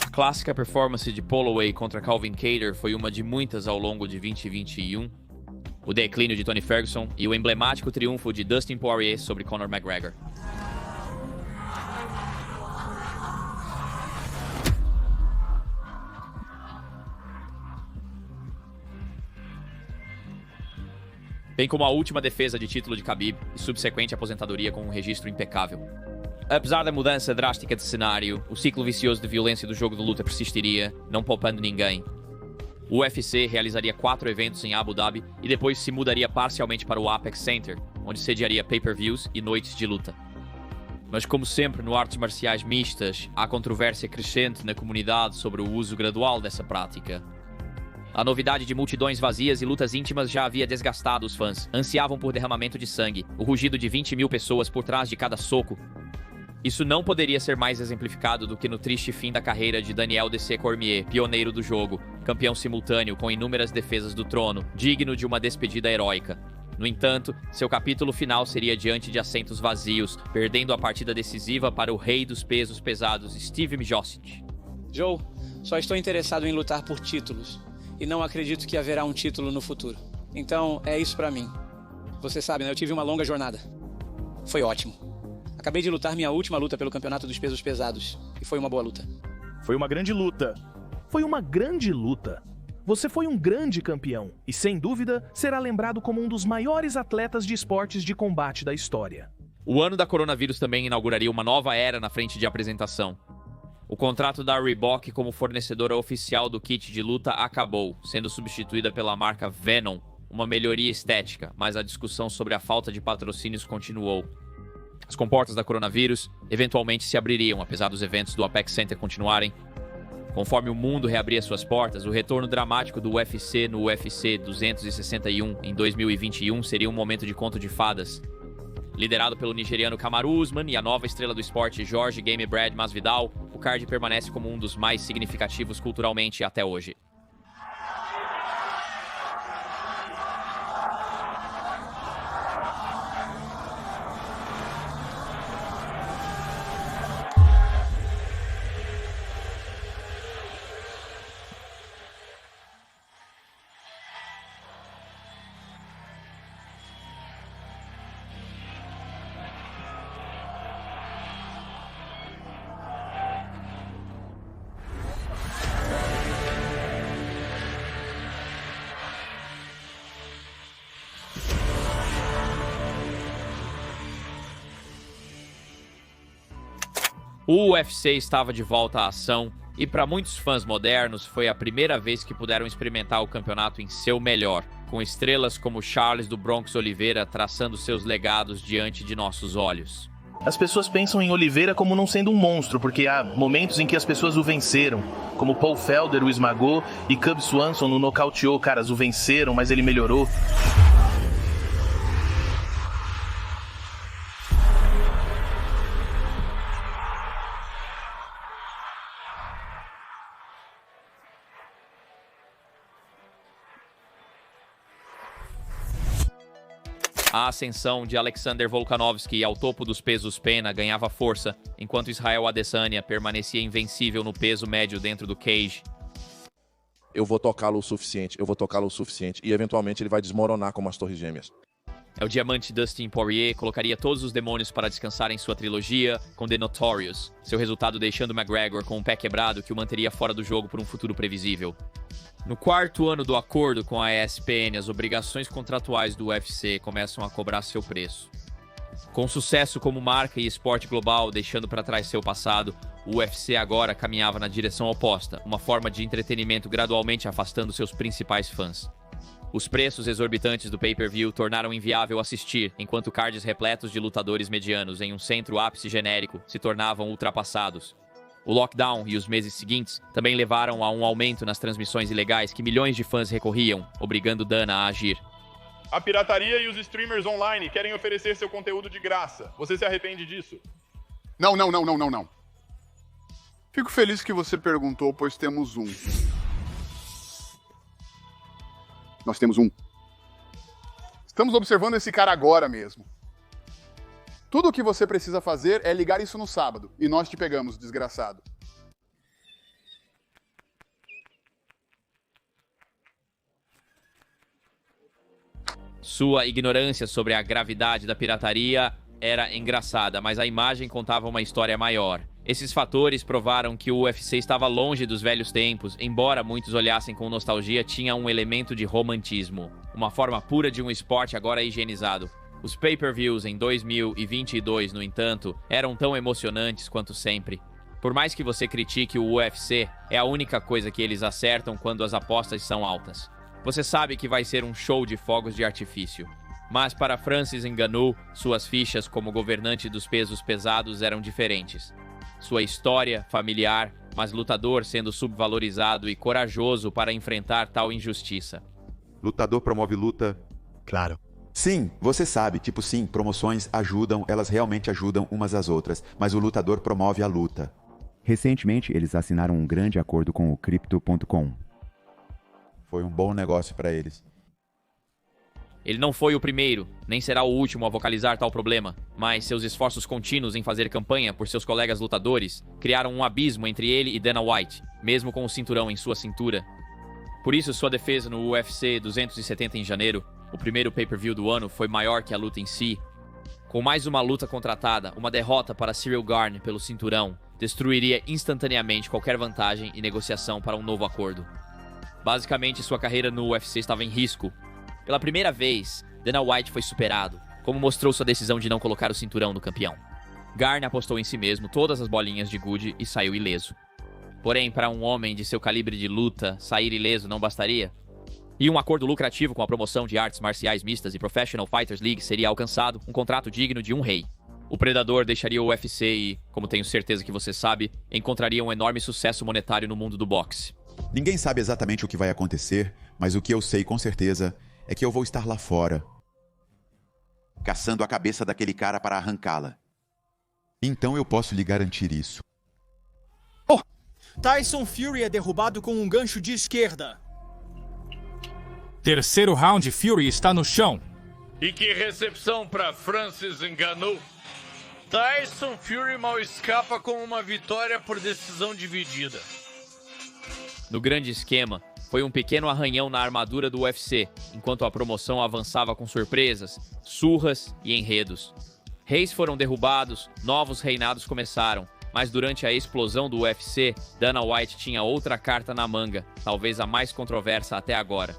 A clássica performance de Holloway contra Calvin Kattar foi uma de muitas ao longo de 2021, o declínio de Tony Ferguson e o emblemático triunfo de Dustin Poirier sobre Conor McGregor. Bem como a última defesa de título de Khabib e subsequente aposentadoria com um registro impecável. Apesar da mudança drástica de cenário, o ciclo vicioso de violência do jogo de luta persistiria, não poupando ninguém. O UFC realizaria 4 eventos em Abu Dhabi e depois se mudaria parcialmente para o Apex Center, onde sediaria pay-per-views e noites de luta. Mas como sempre no artes marciais mistas, há controvérsia crescente na comunidade sobre o uso gradual dessa prática. A novidade de multidões vazias e lutas íntimas já havia desgastado os fãs. Ansiavam por derramamento de sangue, o rugido de 20 mil pessoas por trás de cada soco. Isso não poderia ser mais exemplificado do que no triste fim da carreira de Daniel D.C. Cormier, pioneiro do jogo, campeão simultâneo com inúmeras defesas do trono, digno de uma despedida heróica. No entanto, seu capítulo final seria diante de assentos vazios, perdendo a partida decisiva para o rei dos pesos pesados, Steve Miocic. Joe, só estou interessado em lutar por títulos, e não acredito que haverá um título no futuro. Então, é isso pra mim. Você sabe, né? Eu tive uma longa jornada. Foi ótimo. Acabei de lutar minha última luta pelo campeonato dos pesos pesados. E foi uma boa luta. Foi uma grande luta. Foi uma grande luta. Você foi um grande campeão. E sem dúvida, será lembrado como um dos maiores atletas de esportes de combate da história. O ano da coronavírus também inauguraria uma nova era na frente de apresentação. O contrato da Reebok como fornecedora oficial do kit de luta acabou, sendo substituída pela marca Venom, uma melhoria estética, mas a discussão sobre a falta de patrocínios continuou. As comportas da coronavírus eventualmente se abririam, apesar dos eventos do Apex Center continuarem. Conforme o mundo reabria suas portas, o retorno dramático do UFC no UFC 261 em 2021 seria um momento de conto de fadas. Liderado pelo nigeriano Kamaru Usman e a nova estrela do esporte Jorge Game Brad Masvidal, o card permanece como um dos mais significativos culturalmente até hoje. O UFC estava de volta à ação E para muitos fãs modernos, foi a primeira vez que puderam experimentar o campeonato em seu melhor, com estrelas como Charles do Bronx Oliveira traçando seus legados diante de nossos olhos. As pessoas pensam em Oliveira como não sendo um monstro, porque há momentos em que as pessoas o venceram, como Paul Felder o esmagou e Cub Swanson no nocauteou. Caras o venceram, mas ele melhorou. A ascensão de Alexander Volkanovski ao topo dos pesos pena ganhava força, enquanto Israel Adesanya permanecia invencível no peso médio dentro do cage. Eu vou tocá-lo o suficiente, e eventualmente ele vai desmoronar como as Torres Gêmeas. É o diamante Dustin Poirier colocaria todos os demônios para descansar em sua trilogia com The Notorious, seu resultado deixando McGregor com um pé quebrado que o manteria fora do jogo por um futuro previsível. No quarto ano do acordo com a ESPN, as obrigações contratuais do UFC começam a cobrar seu preço. Com sucesso como marca e esporte global, deixando para trás seu passado, o UFC agora caminhava na direção oposta, uma forma de entretenimento gradualmente afastando seus principais fãs. Os preços exorbitantes do pay-per-view tornaram inviável assistir, enquanto cards repletos de lutadores medianos em um centro ápice genérico se tornavam ultrapassados. O lockdown e os meses seguintes também levaram a um aumento nas transmissões ilegais que milhões de fãs recorriam, obrigando Dana a agir. A pirataria e os streamers online querem oferecer seu conteúdo de graça. Você se arrepende disso? Não. Fico feliz que você perguntou, pois temos um. Nós temos um. Estamos observando esse cara agora mesmo. Tudo o que você precisa fazer é ligar isso no sábado, e nós te pegamos, desgraçado. Sua ignorância sobre a gravidade da pirataria era engraçada, mas a imagem contava uma história maior. Esses fatores provaram que o UFC estava longe dos velhos tempos, embora muitos olhassem com nostalgia, tinha um elemento de romantismo. Uma forma pura de um esporte agora higienizado. Os pay-per-views em 2022, no entanto, eram tão emocionantes quanto sempre. Por mais que você critique o UFC, é a única coisa que eles acertam quando as apostas são altas. Você sabe que vai ser um show de fogos de artifício. Mas para Francis Ngannou, suas fichas como governante dos pesos pesados eram diferentes. Sua história, familiar, mas lutador sendo subvalorizado e corajoso para enfrentar tal injustiça. Lutador promove luta. Claro. Sim, você sabe, sim, promoções ajudam, elas realmente ajudam umas às outras, mas o lutador promove a luta. Recentemente, eles assinaram um grande acordo com o Crypto.com. Foi um bom negócio para eles. Ele não foi o primeiro, nem será o último a vocalizar tal problema, mas seus esforços contínuos em fazer campanha por seus colegas lutadores criaram um abismo entre ele e Dana White, mesmo com o cinturão em sua cintura. Por isso, sua defesa no UFC 270 em janeiro, o primeiro pay-per-view do ano, foi maior que a luta em si. Com mais uma luta contratada, uma derrota para Cyril Gane pelo cinturão destruiria instantaneamente qualquer vantagem e negociação para um novo acordo. Basicamente, sua carreira no UFC estava em risco. Pela primeira vez, Dana White foi superado, como mostrou sua decisão de não colocar o cinturão no campeão. Gane apostou em si mesmo todas as bolinhas de gude e saiu ileso. Porém, para um homem de seu calibre de luta, sair ileso não bastaria. E um acordo lucrativo com a promoção de artes marciais mistas e Professional Fighters League seria alcançado, um contrato digno de um rei. O Predador deixaria o UFC e, como tenho certeza que você sabe, encontraria um enorme sucesso monetário no mundo do boxe. Ninguém sabe exatamente o que vai acontecer, mas o que eu sei com certeza é que eu vou estar lá fora, caçando a cabeça daquele cara para arrancá-la. Então eu posso lhe garantir isso. Oh! Tyson Fury é derrubado com um gancho de esquerda. Terceiro round, Fury está no chão. E que recepção para Francis Ngannou. Tyson Fury mal escapa com uma vitória por decisão dividida. No grande esquema, foi um pequeno arranhão na armadura do UFC, enquanto a promoção avançava com surpresas, surras e enredos. Reis foram derrubados, novos reinados começaram, mas durante a explosão do UFC, Dana White tinha outra carta na manga, talvez a mais controversa até agora.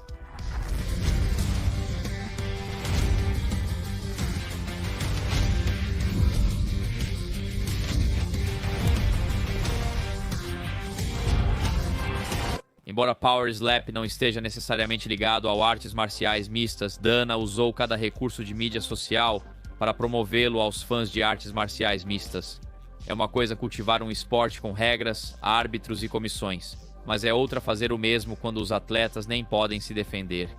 Embora Power Slap não esteja necessariamente ligado ao artes marciais mistas, Dana usou cada recurso de mídia social para promovê-lo aos fãs de artes marciais mistas. É uma coisa cultivar um esporte com regras, árbitros e comissões, mas é outra fazer o mesmo quando os atletas nem podem se defender.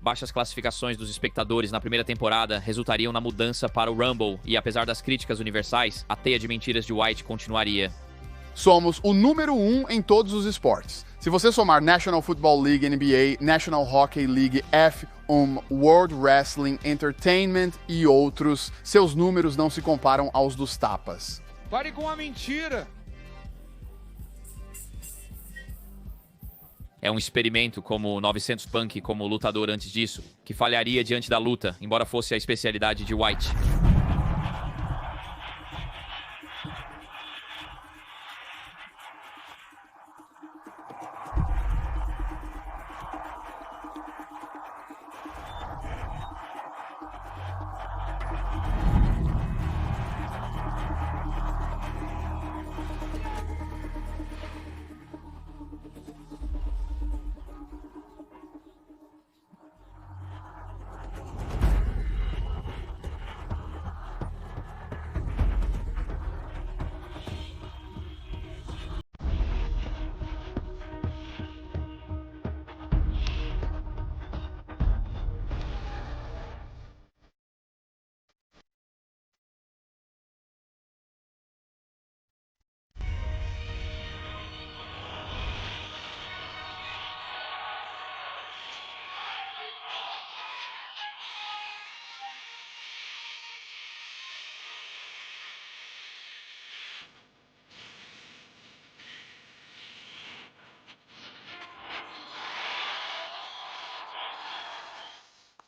Baixas classificações dos espectadores na primeira temporada resultariam na mudança para o Rumble e, apesar das críticas universais, a teia de mentiras de White continuaria. Somos o número 1 em todos os esportes. Se você somar National Football League, NBA, National Hockey League, F1, World Wrestling, Entertainment e outros, seus números não se comparam aos dos tapas. Pare com a mentira! É um experimento como o 900 Punk como lutador antes disso, que falharia diante da luta, embora fosse a especialidade de White.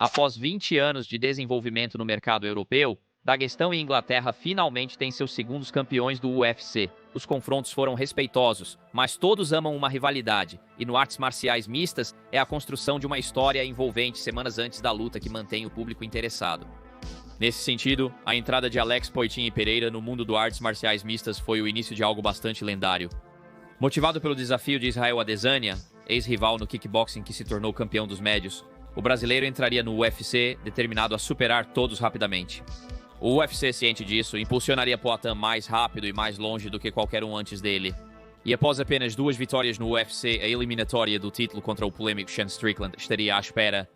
Após 20 anos de desenvolvimento no mercado europeu, Daguestão e Inglaterra finalmente têm seus segundos campeões do UFC. Os confrontos foram respeitosos, mas todos amam uma rivalidade, e no artes marciais mistas é a construção de uma história envolvente semanas antes da luta que mantém o público interessado. Nesse sentido, a entrada de Alex Poitin e Pereira no mundo do artes marciais mistas foi o início de algo bastante lendário. Motivado pelo desafio de Israel Adesanya, ex-rival no kickboxing que se tornou campeão dos médios, o brasileiro entraria no UFC determinado a superar todos rapidamente. O UFC, ciente disso, impulsionaria Poatan mais rápido e mais longe do que qualquer um antes dele. E após apenas 2 vitórias no UFC, a eliminatória do título contra o polêmico Sean Strickland estaria à espera.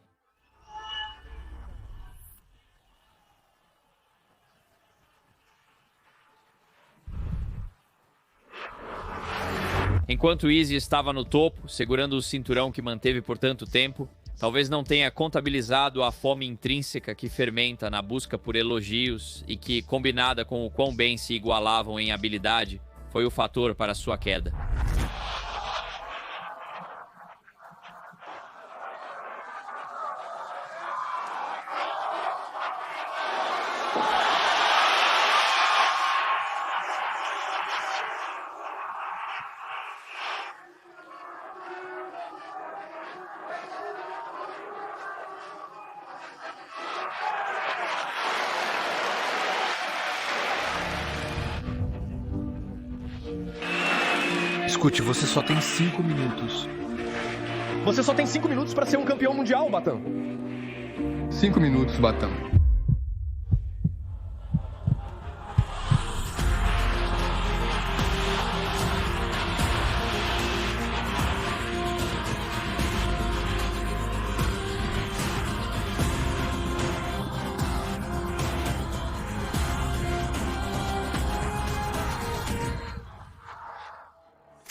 Enquanto Izzy estava no topo, segurando o cinturão que manteve por tanto tempo, talvez não tenha contabilizado a fome intrínseca que fermenta na busca por elogios e que, combinada com o quão bem se igualavam em habilidade, foi o fator para sua queda. Escute, você só tem 5 minutos. Você só tem 5 minutos para ser um campeão mundial, Batan. 5 minutos, Batan.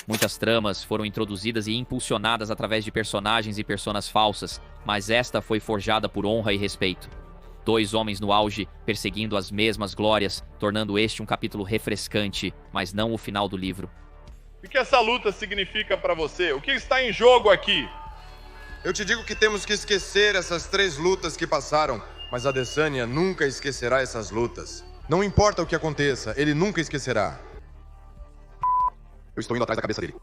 Muitas tramas foram introduzidas e impulsionadas através de personagens e personas falsas, mas esta foi forjada por honra e respeito. 2 homens no auge, perseguindo as mesmas glórias, tornando este um capítulo refrescante, mas não o final do livro. O que essa luta significa para você? O que está em jogo aqui? Eu te digo que temos que esquecer essas 3 lutas que passaram, mas Adesanya nunca esquecerá essas lutas. Não importa o que aconteça, ele nunca esquecerá. Eu estou indo atrás da cabeça dele.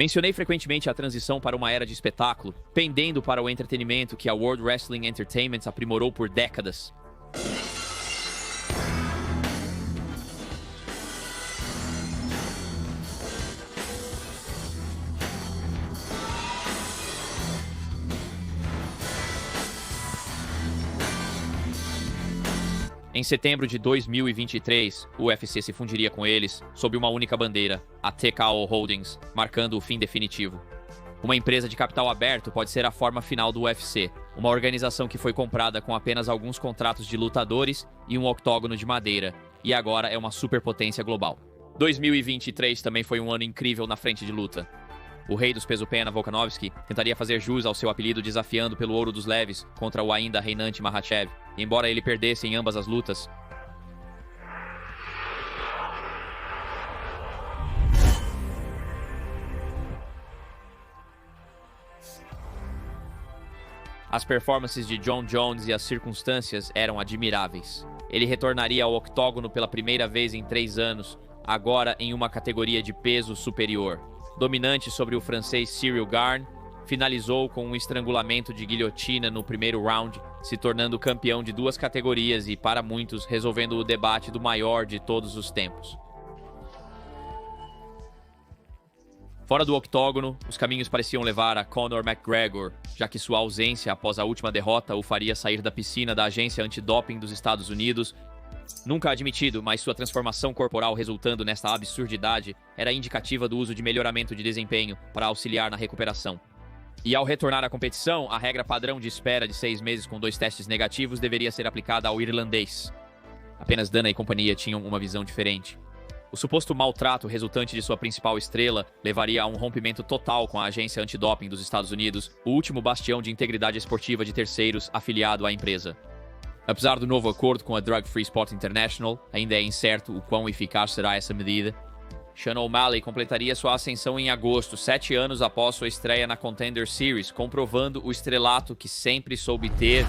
Mencionei frequentemente a transição para uma era de espetáculo, pendendo para o entretenimento que a World Wrestling Entertainment aprimorou por décadas. Em setembro de 2023, o UFC se fundiria com eles sob uma única bandeira, a TKO Holdings, marcando o fim definitivo. Uma empresa de capital aberto pode ser a forma final do UFC, uma organização que foi comprada com apenas alguns contratos de lutadores e um octógono de madeira, e agora é uma superpotência global. 2023 também foi um ano incrível na frente de luta. O rei dos peso-pena, Volkanovski, tentaria fazer jus ao seu apelido desafiando pelo ouro dos leves contra o ainda reinante Makhachev. E embora ele perdesse em ambas as lutas, as performances de Jon Jones e as circunstâncias eram admiráveis. Ele retornaria ao octógono pela primeira vez em 3 anos, agora em uma categoria de peso superior. Dominante sobre o francês Cyril Garn, finalizou com um estrangulamento de guilhotina no primeiro round, se tornando campeão de 2 categorias e, para muitos, resolvendo o debate do maior de todos os tempos. Fora do octógono, os caminhos pareciam levar a Conor McGregor, já que sua ausência após a última derrota o faria sair da piscina da agência antidoping dos Estados Unidos. Nunca admitido, mas sua transformação corporal resultando nesta absurdidade era indicativa do uso de melhoramento de desempenho para auxiliar na recuperação. E ao retornar à competição, a regra padrão de espera de 6 meses com 2 testes negativos deveria ser aplicada ao irlandês. Apenas Dana e companhia tinham uma visão diferente. O suposto maltrato resultante de sua principal estrela levaria a um rompimento total com a agência antidoping dos Estados Unidos, o último bastião de integridade esportiva de terceiros afiliado à empresa. Apesar do novo acordo com a Drug Free Sport International, ainda é incerto o quão eficaz será essa medida. Sean O'Malley completaria sua ascensão em agosto, 7 anos após sua estreia na Contender Series, comprovando o estrelato que sempre soube ter.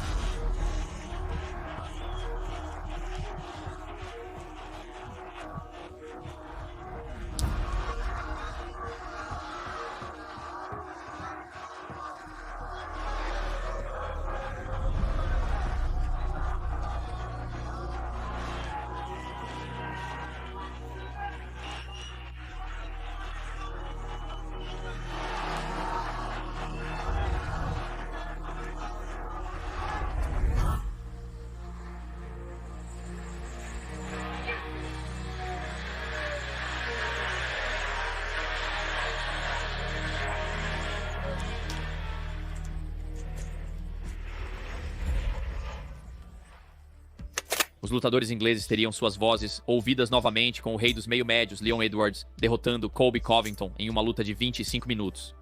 Os lutadores ingleses teriam suas vozes ouvidas novamente com o rei dos meio-médios, Leon Edwards, derrotando Colby Covington em uma luta de 25 minutos.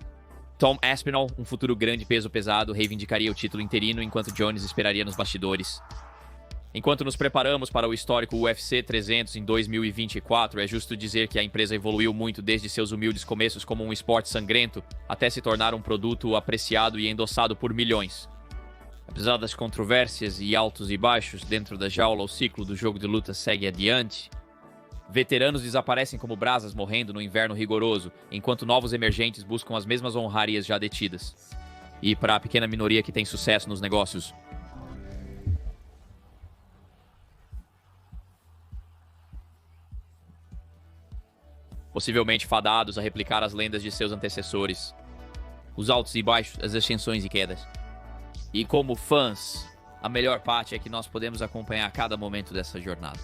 Tom Aspinall, um futuro grande peso pesado, reivindicaria o título interino enquanto Jones esperaria nos bastidores. Enquanto nos preparamos para o histórico UFC 300 em 2024, é justo dizer que a empresa evoluiu muito desde seus humildes começos como um esporte sangrento até se tornar um produto apreciado e endossado por milhões. Apesar das controvérsias e altos e baixos dentro da jaula, o ciclo do jogo de luta segue adiante. Veteranos desaparecem como brasas morrendo no inverno rigoroso, enquanto novos emergentes buscam as mesmas honrarias já detidas. E para a pequena minoria que tem sucesso nos negócios, possivelmente fadados a replicar as lendas de seus antecessores. Os altos e baixos, as ascensões e quedas. E como fãs, a melhor parte é que nós podemos acompanhar cada momento dessa jornada.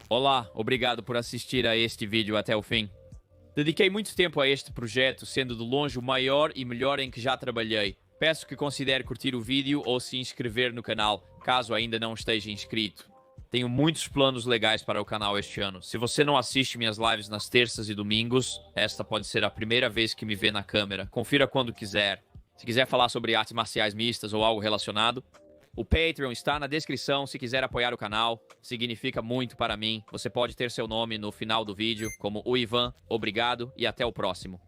Olá, obrigado por assistir a este vídeo até o fim. Dediquei muito tempo a este projeto, sendo de longe o maior e melhor em que já trabalhei. Peço que considere curtir o vídeo ou se inscrever no canal, caso ainda não esteja inscrito. Tenho muitos planos legais para o canal este ano. Se você não assiste minhas lives nas terças e domingos, esta pode ser a primeira vez que me vê na câmera. Confira quando quiser. Se quiser falar sobre artes marciais mistas ou algo relacionado, o Patreon está na descrição. Se quiser apoiar o canal, significa muito para mim. Você pode ter seu nome no final do vídeo, como o Ivan. Obrigado e até o próximo.